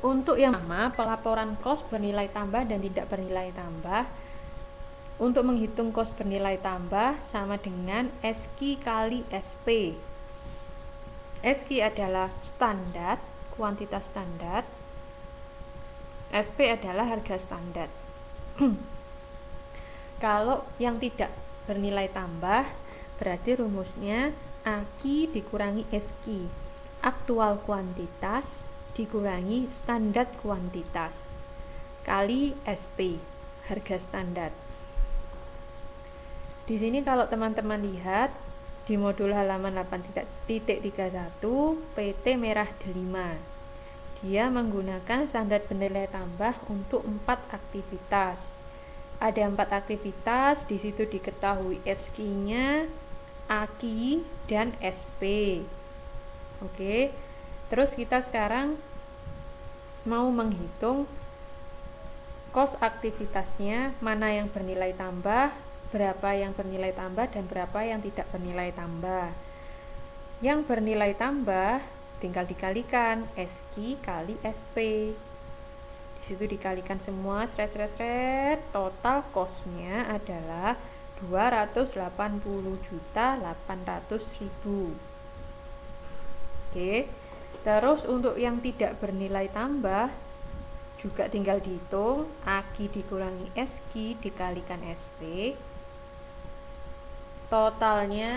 Untuk yang pertama, pelaporan kos bernilai tambah dan tidak bernilai tambah. Untuk menghitung kos bernilai tambah sama dengan SQ kali SP. SQ adalah standar, kuantitas standar. SP adalah harga standar. Kalau yang tidak bernilai tambah, berarti rumusnya AQ dikurangi SQ, aktual kuantitas dikurangi standar kuantitas, kali SP, harga standar. Di sini kalau teman-teman lihat di modul halaman 8.31 PT merah delima, dia menggunakan standar bernilai tambah untuk 4 aktivitas. Ada 4 aktivitas, di situ diketahui SQ-nya, AQ, dan SP. Oke. Terus kita sekarang mau menghitung kos aktivitasnya, mana yang bernilai tambah, berapa yang bernilai tambah, dan berapa yang tidak bernilai tambah. Yang bernilai tambah tinggal dikalikan SQ kali SP. Di situ dikalikan semua, total kosnya adalah 280.800.000. Oke. Terus untuk yang tidak bernilai tambah juga tinggal dihitung AQ dikurangi SQ dikalikan SP. Totalnya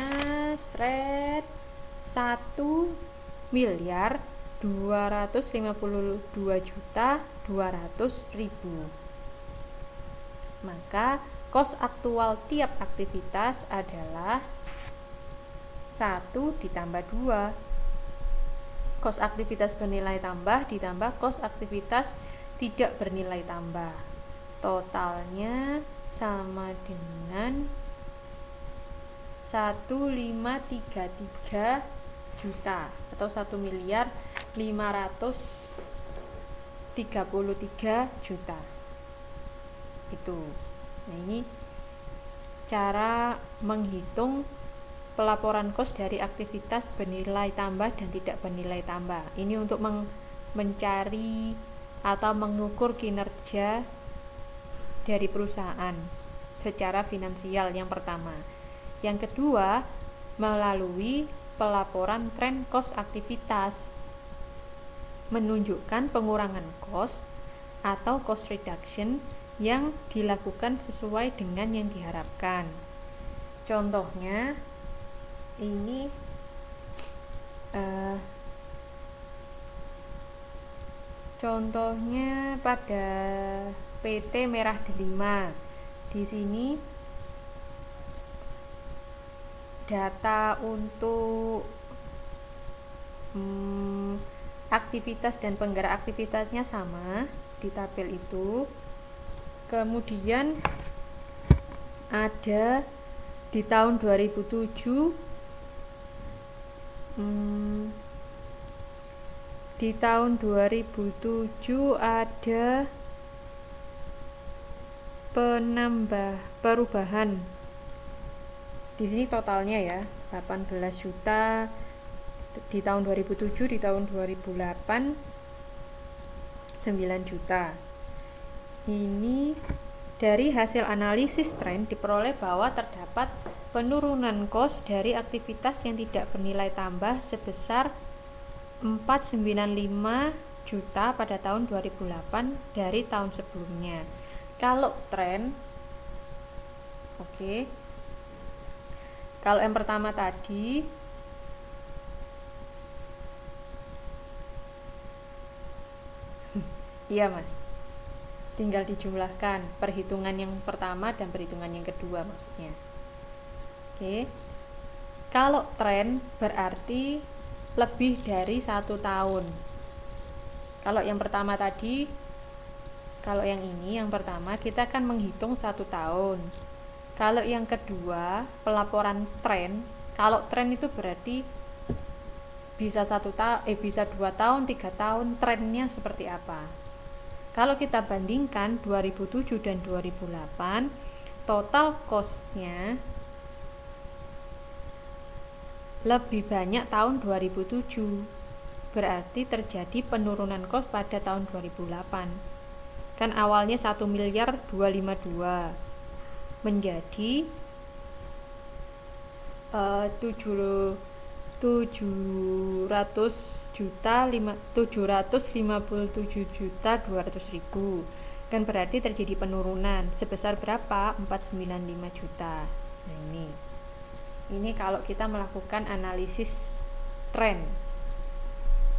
1.252.200.000. Maka kos aktual tiap aktivitas adalah 1 ditambah 2. Kos aktivitas bernilai tambah ditambah kos aktivitas tidak bernilai tambah. Totalnya sama dengan 1.533 juta atau 1.533 juta. Itu. Nah, ini cara menghitung pelaporan kos dari aktivitas bernilai tambah dan tidak bernilai tambah. Ini untuk mencari atau mengukur kinerja dari perusahaan secara finansial yang pertama. Yang kedua, melalui pelaporan tren kos aktivitas, menunjukkan pengurangan kos atau cost reduction yang dilakukan sesuai dengan yang diharapkan. Contohnya ini contohnya pada PT merah delima. Di sini data untuk aktivitas dan penggerak aktivitasnya sama di tabel itu. Kemudian ada di tahun 2007 di tahun 2007 ada perubahan. Di sini totalnya ya 18 juta di tahun 2007, di tahun 2008 9 juta. Ini dari hasil analisis tren diperoleh bahwa terdapat penurunan kos dari aktivitas yang tidak bernilai tambah sebesar 495 juta pada tahun 2008 dari tahun sebelumnya. Kalau tren, oke. Kalau yang pertama tadi iya Mas, tinggal dijumlahkan perhitungan yang pertama dan perhitungan yang kedua maksudnya. Oke. Kalau tren berarti lebih dari 1 tahun. Kalau yang pertama tadi, kalau yang ini yang pertama kita akan menghitung 1 tahun. Kalau yang kedua pelaporan tren, kalau tren itu berarti bisa 1 tahun, bisa 2 tahun, 3 tahun, trennya seperti apa. Kalau kita bandingkan 2007 dan 2008, total costnya lebih banyak tahun 2007 berarti terjadi penurunan cost pada tahun 2008. Kan awalnya 1.252.000.000 menjadi 757.200.000, kan berarti terjadi penurunan sebesar berapa? 495 juta. Nah, ini kalau kita melakukan analisis tren,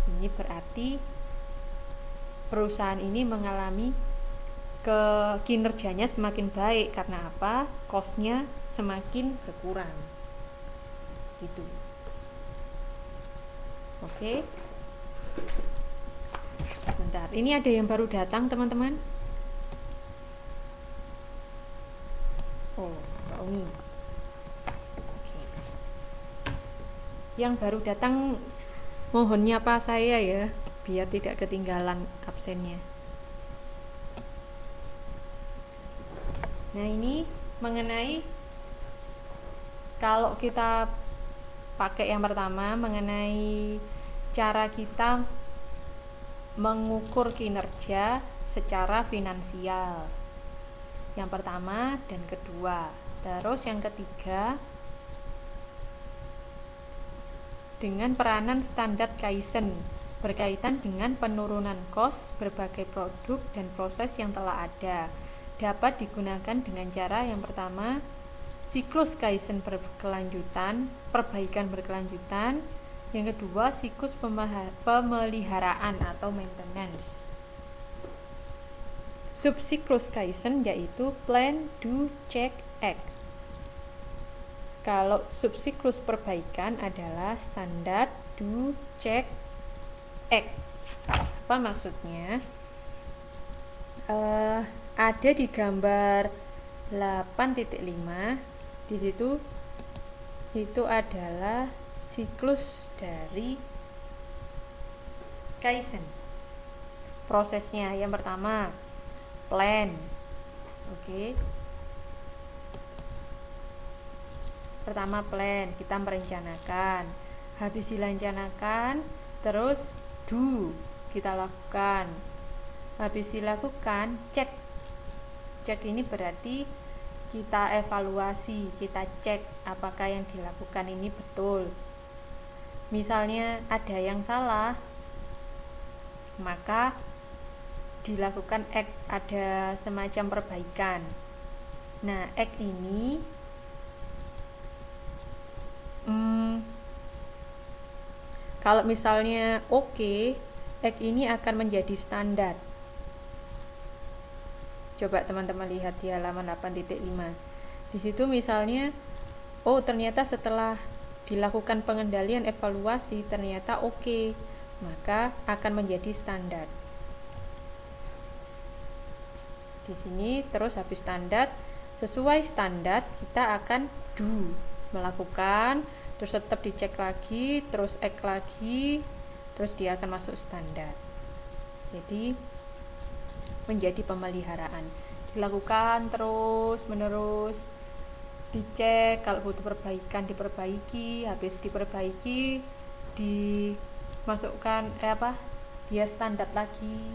ini berarti perusahaan ini mengalami kinerjanya semakin baik. Karena apa? Cost-nya semakin berkurang gitu. Oke. Bentar, ini ada yang baru datang teman-teman. Oh, Mbak Umi. Oke. Yang baru datang mohon nyapa saya ya, biar tidak ketinggalan absennya. Nah, ini mengenai, kalau kita pakai yang pertama mengenai cara kita mengukur kinerja secara finansial, yang pertama dan kedua. Terus yang ketiga dengan peranan standar Kaizen berkaitan dengan penurunan kos berbagai produk dan proses yang telah ada, dapat digunakan dengan cara yang pertama siklus Kaizen berkelanjutan, perbaikan berkelanjutan. Yang kedua, siklus pemeliharaan atau maintenance. Subsiklus Kaizen yaitu plan, do, check, act. Kalau subsiklus perbaikan adalah standar, do, check, act. Apa maksudnya? Ada di gambar 8.5. Di situ itu adalah siklus dari Kaizen. Prosesnya yang pertama plan. Oke. Pertama plan, kita merencanakan. Habis direncanakan, terus do, kita lakukan. Habis dilakukan, cek. Cek ini berarti kita evaluasi, kita cek apakah yang dilakukan ini betul. Misalnya ada yang salah, maka dilakukan act, ada semacam perbaikan. Nah, act ini kalau misalnya oke, act ini akan menjadi standar. Coba teman-teman lihat di halaman 8.5. Di situ misalnya, oh ternyata setelah dilakukan pengendalian evaluasi ternyata oke, maka akan menjadi standar. Di sini terus habis standar, sesuai standar kita akan do, melakukan, terus tetap dicek lagi, terus act lagi, terus dia akan masuk standar. Jadi menjadi pemeliharaan, dilakukan terus menerus, dicek, kalau butuh perbaikan diperbaiki, habis diperbaiki dimasukkan dia standar lagi,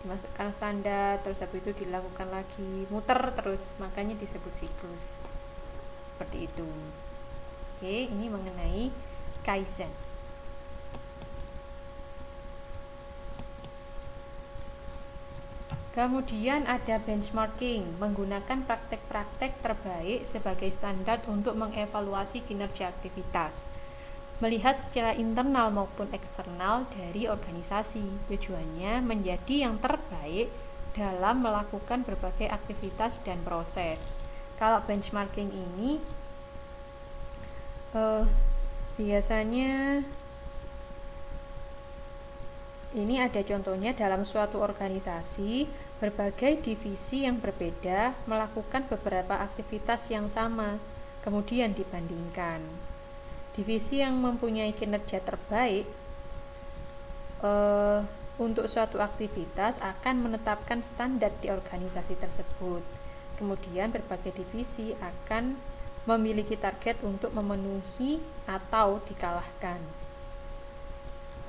dimasukkan standar, terus habis itu dilakukan lagi, muter terus, makanya disebut siklus seperti itu. Oke, ini mengenai Kaizen. Kemudian ada benchmarking, menggunakan praktek-praktek terbaik sebagai standar untuk mengevaluasi kinerja aktivitas, melihat secara internal maupun eksternal dari organisasi. Tujuannya menjadi yang terbaik dalam melakukan berbagai aktivitas dan proses. Kalau benchmarking ini biasanya ini ada contohnya dalam suatu organisasi, berbagai divisi yang berbeda melakukan beberapa aktivitas yang sama, kemudian dibandingkan. Divisi yang mempunyai kinerja terbaik untuk suatu aktivitas akan menetapkan standar di organisasi tersebut. Kemudian berbagai divisi akan memiliki target untuk memenuhi atau dikalahkan.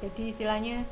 Jadi istilahnya